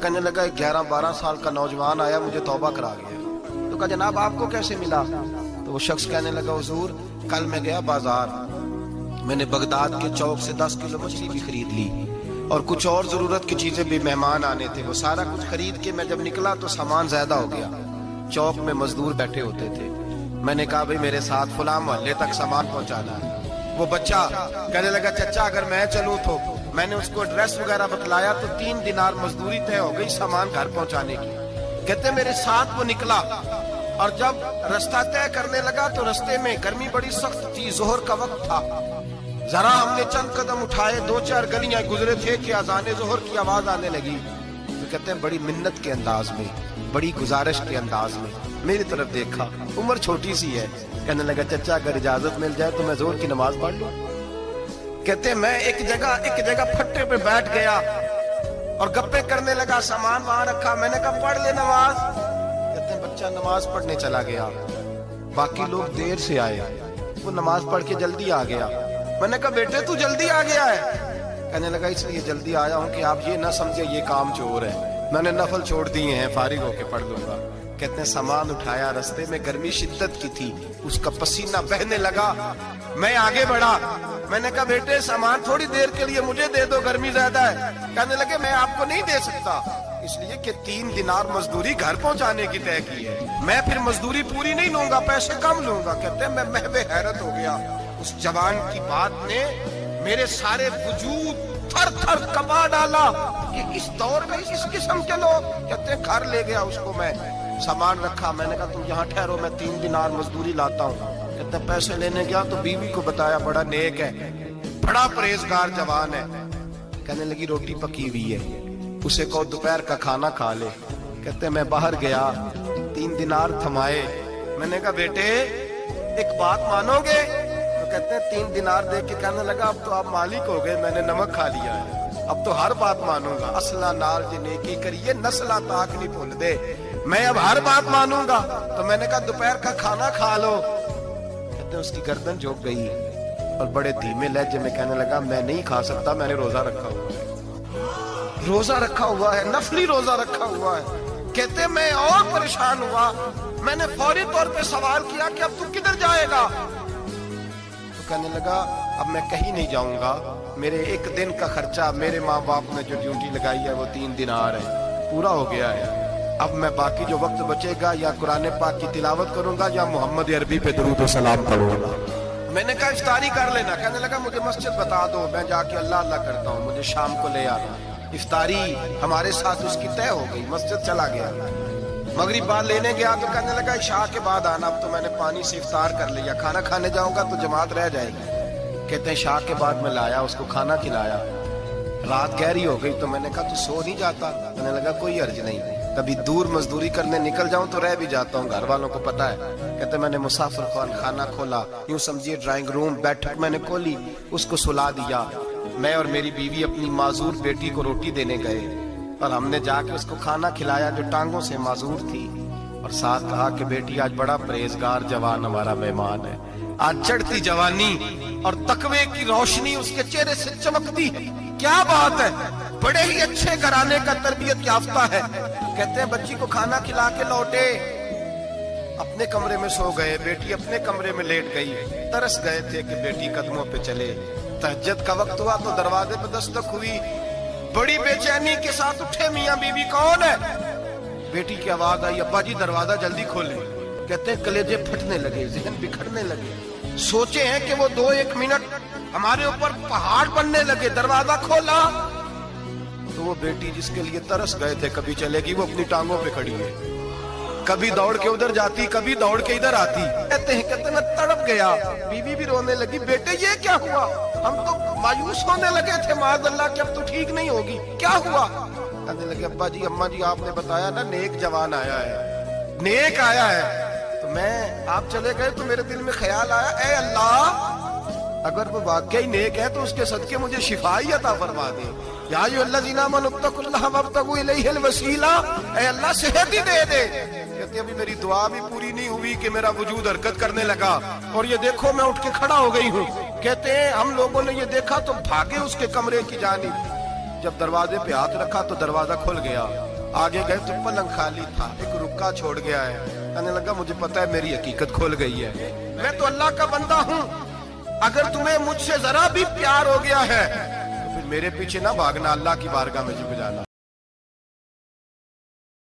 کہنے لگا 11-12 سال کا نوجوان آیا مجھے توبہ کرا گیا. تو کہا جناب آپ کو کیسے ملا؟ تو وہ شخص کہنے لگا حضور کل میں گیا بازار, میں نے بغداد کے چوک سے 10 کلو مچھلی بھی خرید لی اور کچھ اور ضرورت کی چیزیں بھی, مہمان آنے تھے, وہ سارا کچھ خرید کے میں جب نکلا تو سامان زیادہ ہو گیا. چوک میں مزدور بیٹھے ہوتے تھے, میں نے کہا بھئی میرے ساتھ فلاں محلے تک سامان پہنچانا ہے. وہ بچہ کہنے لگا چچا اگر میں چلوں تو, میں نے اس کو ایڈریس وغیرہ بتلایا تو 3 دینار مزدوری طے ہو گئی سامان گھر پہنچانے کی. کہتے میرے ساتھ وہ نکلا اور جب رستہ طے کرنے لگا تو رستے میں گرمی بڑی سخت تھی, ظہر کا وقت تھا. ذرا ہم نے چند قدم اٹھائے, 2-4 گلیاں گزرے تھے کہ اذان ظہر کی آواز آنے لگی. تو کہتے ہیں بڑی منت کے انداز میں, بڑی گزارش کے انداز میں میری طرف دیکھا, عمر چھوٹی سی ہے. کہنے لگا چچا اگر اجازت مل جائے تو میں ظہر کی نماز پڑھ لوں. کہتے ہیں میں ایک جگہ پھٹے پہ بیٹھ گیا اور گپے کرنے لگا, سامان وہاں رکھا, میں نے کہا پڑھ لے نماز. کہتے ہیں بچہ نماز پڑھنے چلا گیا, باقی لوگ دیر سے آئے, وہ نماز پڑھ کے جلدی آ گیا. میں نے کہا بیٹے تو جلدی آ گیا ہے؟ کہنے لگا اس لیے جلدی آیا ہوں کہ آپ یہ نہ سمجھے یہ کام چور ہے, میں نے نفل چھوڑ دیے ہیں, فارغ ہو کے پڑھ لوں گا. کہتے ہیں سامان اٹھایا, رستے میں گرمی شدت کی تھی, اس کا پسینہ بہنے لگا, میں آگے بڑھا. میں نے کہا بیٹے سامان تھوڑی دیر کے لیے مجھے دے دو, گرمی زیادہ ہے. کہنے لگے میں آپ کو نہیں دے سکتا, اس لیے کہ 3 دینار مزدوری گھر پہنچانے کی طے کی ہے, میں پھر مزدوری پوری نہیں لوں گا, پیسے کم لوں گا. کہتے ہیں میں محو حیرت ہو گیا, اس جوان کی بات نے میرے سارے وجود تھر تھر کپا ڈالا کہ اس دور میں اس قسم کے لوگ. کہتے ہیں گھر لے گیا اس کو, میں سامان رکھا, میں نے کہا تم یہاں ٹھہرو میں 3 دینار مزدوری لاتا ہوں. کہتے ہیں پیسے لینے گیا تو بیوی کو بتایا, بڑا نیک ہے, بڑا پرہیزگار جوان ہے. کہنے لگی روٹی پکی ہوئی ہے, اسے کہو دوپہر کا کھانا کھا لے. کہتے ہیں میں باہر گیا, 3 دینار تھمائے, میں نے کہا بیٹے ایک بات مانو گے؟ تو کہتے ہیں 3 دینار دے کے کہنے لگا اب تو آپ مالک ہو گئے, میں نے نمک کھا لیا ہے, اب تو ہر بات مانوں گا. اصلہ نال جی نیکی کریے نسلہ تاک نہیں بھول دے, میں اب ہر بات مانوں گا. تو میں نے کہا دوپہر کا کھانا کھا لو. کہتے ہیں اس کی گردن جھک گئی اور بڑے دھیمے لہجے میں کہنے لگا میں نہیں کھا سکتا, میں نے روزہ رکھا ہوا ہے, روزہ رکھا ہوا ہے, نفلی روزہ رکھا ہوا ہے. کہتے ہیں میں اور پریشان ہوا, میں نے فوری طور پہ سوال کیا کہ اب تو کدھر جائے گا؟ تو کہنے لگا اب میں کہیں نہیں جاؤں گا, میرے 1 دن کا خرچہ میرے ماں باپ نے جو ڈیوٹی لگائی ہے وہ 3 دینار ہے, پورا ہو گیا ہے. اب میں باقی جو وقت بچے گا یا قرآن پاک کی تلاوت کروں گا یا محمد عربی پہ درود و سلام پڑھوں گا. میں نے کہا افطاری کر لینا. کہنے لگا مجھے مسجد بتا دو, میں جا کے اللہ اللہ کرتا ہوں, مجھے شام کو لے آنا. افطاری ہمارے ساتھ اس کی طے ہو گئی, مسجد چلا گیا. مغرب بعد لینے گیا تو کہنے لگا عشاء کے بعد آنا, اب تو میں نے پانی سے افطار کر لیا, کھانا کھانے جاؤں گا تو جماعت رہ جائے گی. کہتے ہیں عشاء کے بعد میں لایا, اس کو کھانا کھلایا, رات گہری ہو گئی تو میں نے کہا تو سو نہیں جاتا؟ کہنے لگا کوئی عرض نہیں, کبھی دور مزدوری کرنے نکل جاؤں تو رہ بھی جاتا ہوں, گھر والوں کو پتا ہے. کہتے میں نے مسافر خانہ کھولا, یوں سمجھیے ڈرائنگ روم بیٹھک میں نے کھولی, اس کو سلا دیا. میں اور میری بیوی اپنی معذور بیٹی کو روٹی دینے گئے اور ہم نے جا کے اس کو کھانا کھلایا جو ٹانگوں سے معذور تھی, اور ساتھ کہا کہ بیٹی آج بڑا پرہیزگار جوان ہمارا مہمان ہے, آج چڑھتی جوانی اور تقوی کی روشنی اس کے چہرے سے چمکتی ہے, کیا بات ہے, بڑے ہی اچھے گھرانے کا تربیت یافتہ ہے. کہتے ہیں بچی کو کھانا کھلا کے لوٹے, اپنے کمرے میں سو گئے, بیٹی اپنے کمرے میں لیٹ گئی. ترس گئے تھے کہ بیٹی قدموں پہ چلے. تہجد کا وقت ہوا تو دروازے پہ دستک ہوئی, بڑی بے چینی کے ساتھ اٹھے میاں بیوی, کون ہے؟ بیٹی کی آواز آئی ابا جی دروازہ جلدی کھولیں. کہتے ہیں کلیجے پھٹنے لگے, ذہن بکھرنے لگے, سوچے ہیں کہ وہ 2-1 منٹ ہمارے اوپر پہاڑ بننے لگے. دروازہ کھولا تو وہ بیٹی جس کے لیے ترس گئے تھے کبھی چلے گی, وہ اپنی ٹانگوں پہ کھڑی ہے, کبھی دوڑ کے ادھر جاتی کبھی دوڑ کے ادھر آتی. کہتے میں تڑپ گیا. بیوی بھی رونے لگی, بیٹے یہ کیا ہوا؟ ہم تو مایوس ہونے لگے تھے معاذ اللہ کہ اب تو ٹھیک نہیں ہوگی, کیا ہوا؟ کہنے لگے ابا جی اماں جی آپ نے بتایا نا نیک جوان آیا ہے, نیک آیا ہے. تو میں آپ چلے گئے تو میرے دل میں خیال آیا اے اللہ اگر وہ واقعی نیک ہے تو اس کے صدقے مجھے شفائی عطا فرما دے. یا ایھا الذین آمنوا اتقوا اللہ وابتغوا الیہ الوسیلہ, اے اللہ صحت ہی دے دے. کہتے ابھی میری دعا بھی پوری نہیں ہوئی کہ میرا وجود حرکت کرنے لگا اور یہ دیکھو میں اٹھ کے کھڑا ہو گئی ہوں. کہتے ہیں ہم لوگوں نے یہ دیکھا تو بھاگے اس کے کمرے کی جانب. جب دروازے پہ ہاتھ رکھا تو دروازہ کھل گیا. آگے گئے تو پلنگ خالی تھا، ایک رکا چھوڑ گیا ہے. کہنے لگا مجھے پتا ہے میری حقیقت کھول گئی ہے، میں تو اللہ کا بندہ ہوں. اگر تمہیں مجھ سے ذرا بھی پیار ہو گیا ہے تو پھر میرے پیچھے نہ بھاگنا، اللہ کی بارگاہ میں جھک جانا.